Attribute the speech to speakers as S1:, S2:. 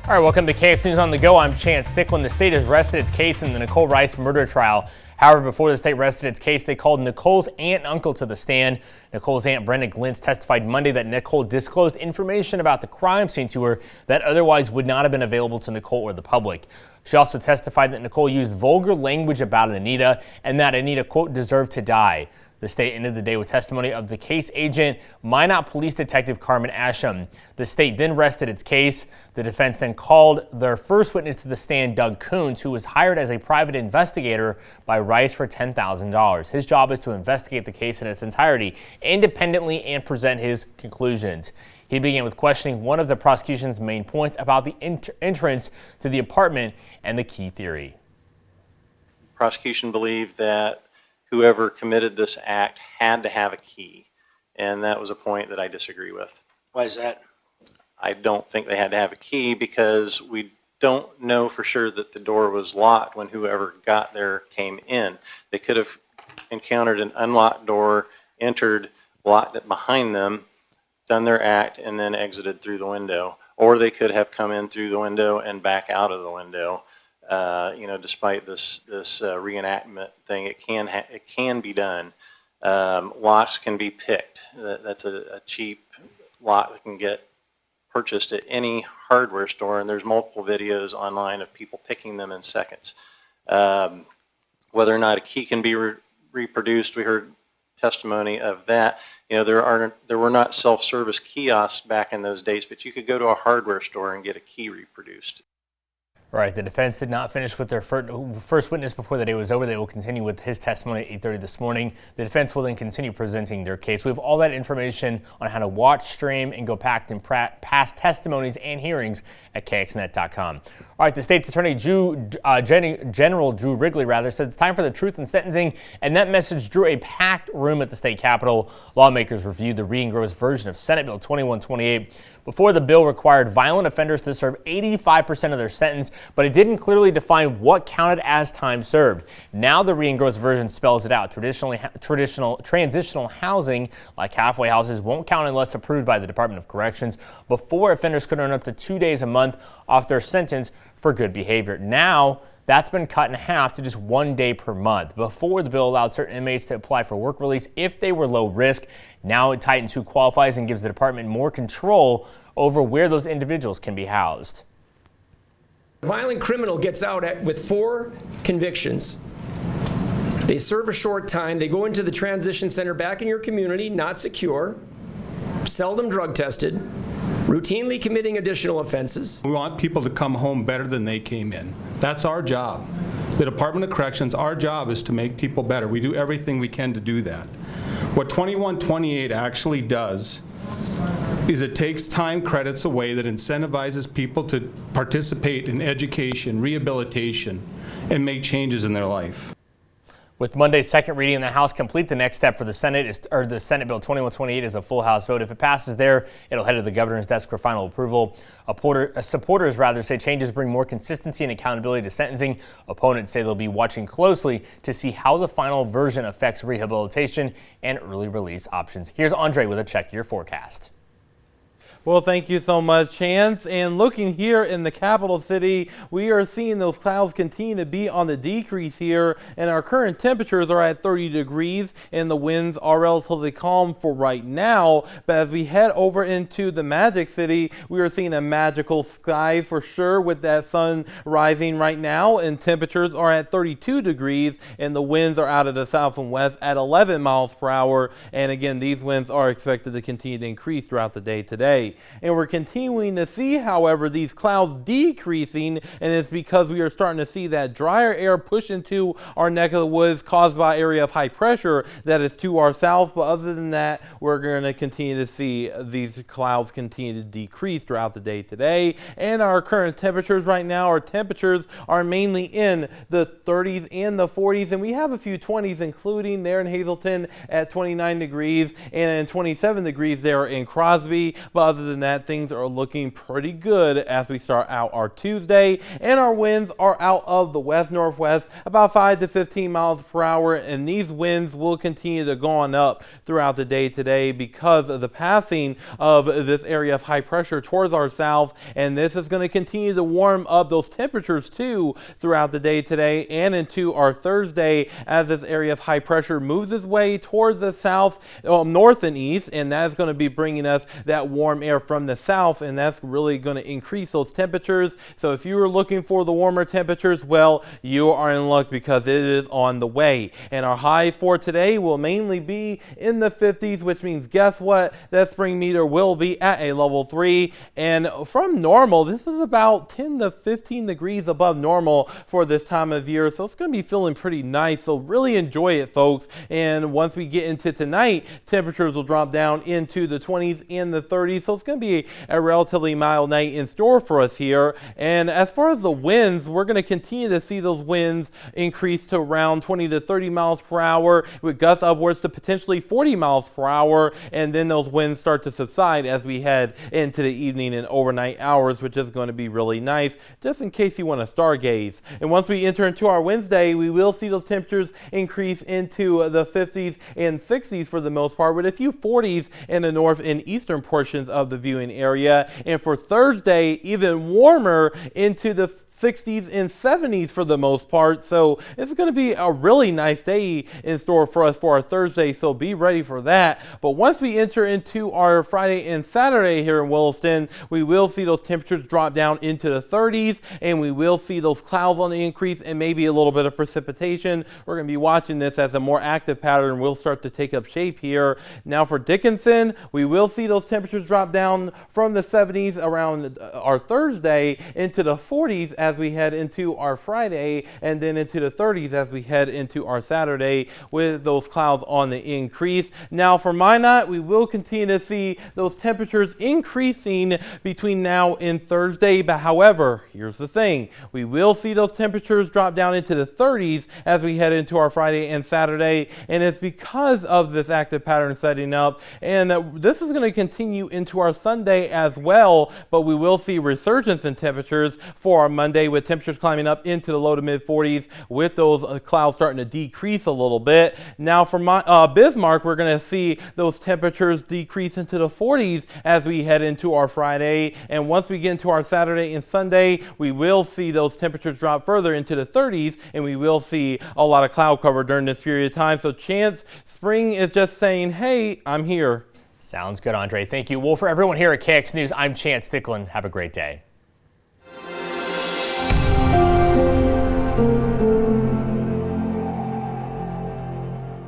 S1: All right, welcome to KX News on the Go. I'm Chance Thicklin. The state has rested its case in the Nicole Rice murder trial. However, before the state rested its case, they called Nicole's aunt and uncle to the stand. Nicole's aunt, Brenda Glintz, testified Monday that Nicole disclosed information about the crime scene to her that otherwise would not have been available to Nicole or the public. She also testified that Nicole used vulgar language about Anita and that Anita, quote, deserved to die. The state ended the day with testimony of the case agent, Minot Police Detective Carmen Asham. The state then rested its case. The defense then called their first witness to the stand, Doug Coons, who was hired as a private investigator by Rice for $10,000. His job is to investigate the case in its entirety independently and present his conclusions. He began with questioning one of the prosecution's main points about the entrance to the apartment and the key theory.
S2: Prosecution believed that whoever committed this act had to have a key, and that was a point that I disagree with.
S3: Why is that?
S2: I don't think they had to have a key because we don't know for sure that the door was locked when whoever got there came in. They could have encountered an unlocked door, entered, locked it behind them, done their act, and then exited through the window. Or they could have come in through the window and back out of the window. Despite this reenactment thing, it can be done. Locks can be picked. That's a cheap lock that can get purchased at any hardware store, and there's multiple videos online of people picking them in seconds. Whether or not a key can be reproduced, we heard testimony of that. There were not self-service kiosks back in those days, but you could go to a hardware store and get a key reproduced.
S1: Right. The defense did not finish with their first witness before the day was over. They will continue with his testimony at 8:30 this morning. The defense will then continue presenting their case. We have all that information on how to watch, stream, and go back and past testimonies and hearings at KXNet.com. All right. The state's attorney, General Drew Wrigley, said it's time for the truth in sentencing, and that message drew a packed room at the state capitol. Lawmakers reviewed the re-engrossed version of Senate Bill 2128. Before, the bill required violent offenders to serve 85% of their sentence, but it didn't clearly define what counted as time served. Now the re-engrossed version spells it out. Transitional housing, like halfway houses, won't count unless approved by the Department of Corrections. Before, offenders could earn up to 2 days a month off their sentence for good behavior. Now, that's been cut in half to just 1 day per month. Before, the bill allowed certain inmates to apply for work release if they were low risk. Now it tightens who qualifies and gives the department more control over where those individuals can be housed.
S4: A violent criminal gets out with 4 convictions. They serve a short time. They go into the transition center back in your community, not secure, seldom drug tested, routinely committing additional offenses.
S5: We want people to come home better than they came in. That's our job. The Department of Corrections, our job is to make people better. We do everything we can to do that. What 2128 actually does is it takes time credits away that incentivizes people to participate in education, rehabilitation, and make changes in their life.
S1: With Monday's second reading in the House complete, the next step for the Senate Senate Bill 2128 is a full House vote. If it passes there, it'll head to the governor's desk for final approval. Supporters say changes bring more consistency and accountability to sentencing. Opponents say they'll be watching closely to see how the final version affects rehabilitation and early release options. Here's Andre with a Check Your Forecast.
S6: Well, thank you so much, Chance. And looking here in the capital city, we are seeing those clouds continue to be on the decrease here, and our current temperatures are at 30 degrees, and the winds are relatively calm for right now. But as we head over into the Magic City, we are seeing a magical sky for sure with that sun rising right now, and temperatures are at 32 degrees, and the winds are out of the south and west at 11 miles per hour. And again, these winds are expected to continue to increase throughout the day today. And we're continuing to see, however, these clouds decreasing, and it's because we are starting to see that drier air push into our neck of the woods caused by an area of high pressure that is to our south. But other than that, we're going to continue to see these clouds continue to decrease throughout the day today. And our current temperatures right now, our temperatures are mainly in the 30s and the 40s, and we have a few 20s, including there in Hazleton at 29 degrees and 27 degrees there in Crosby. But other than that, things are looking pretty good as we start out our Tuesday, and our winds are out of the west-northwest about 5 to 15 miles per hour, and these winds will continue to go on up throughout the day today because of the passing of this area of high pressure towards our south, and this is going to continue to warm up those temperatures too throughout the day today and into our Thursday as this area of high pressure moves its way towards the south, north and east, and that is going to be bringing us that warm air from the south, and that's really going to increase those temperatures. So if you were looking for the warmer temperatures, well, you are in luck because it is on the way. And our highs for today will mainly be in the 50s, which means guess what? That spring meter will be at a level 3, and from normal, this is about 10 to 15 degrees above normal for this time of year, so it's going to be feeling pretty nice. So really enjoy it, folks. And once we get into tonight, temperatures will drop down into the 20s and the 30s, so it's going to be a relatively mild night in store for us here. And as far as the winds, we're going to continue to see those winds increase to around 20 to 30 miles per hour with gusts upwards to potentially 40 miles per hour, and then those winds start to subside as we head into the evening and overnight hours, which is going to be really nice just in case you want to stargaze. And once we enter into our Wednesday, we will see those temperatures increase into the 50s and 60s for the most part, with a few 40s in the north and eastern portions of the viewing area. And for Thursday, even warmer into the 60s and 70s for the most part. So it's going to be a really nice day in store for us for our Thursday, so be ready for that. But once we enter into our Friday and Saturday here in Williston, we will see those temperatures drop down into the 30s, and we will see those clouds on the increase and maybe a little bit of precipitation. We're going to be watching this as a more active pattern will start to take up shape here. Now for Dickinson, we will see those temperatures drop down from the 70s around our Thursday into the 40s as we head into our Friday, and then into the 30s as we head into our Saturday with those clouds on the increase. Now for Minot, we will continue to see those temperatures increasing between now and Thursday, but however, here's the thing, we will see those temperatures drop down into the 30s as we head into our Friday and Saturday, and it's because of this active pattern setting up, and this is going to continue into our Sunday as well, but we will see resurgence in temperatures for our Monday with temperatures climbing up into the low to mid 40s with those clouds starting to decrease a little bit. Now for Bismarck, we're going to see those temperatures decrease into the 40s as we head into our Friday, and once we get into our Saturday and Sunday, we will see those temperatures drop further into the 30s, and we will see a lot of cloud cover during this period of time. So Chance, spring is just saying, hey, I'm here.
S1: Sounds good, Andre. Thank you. Well, for everyone here at KX News, I'm Chance Dicklin. Have a great day.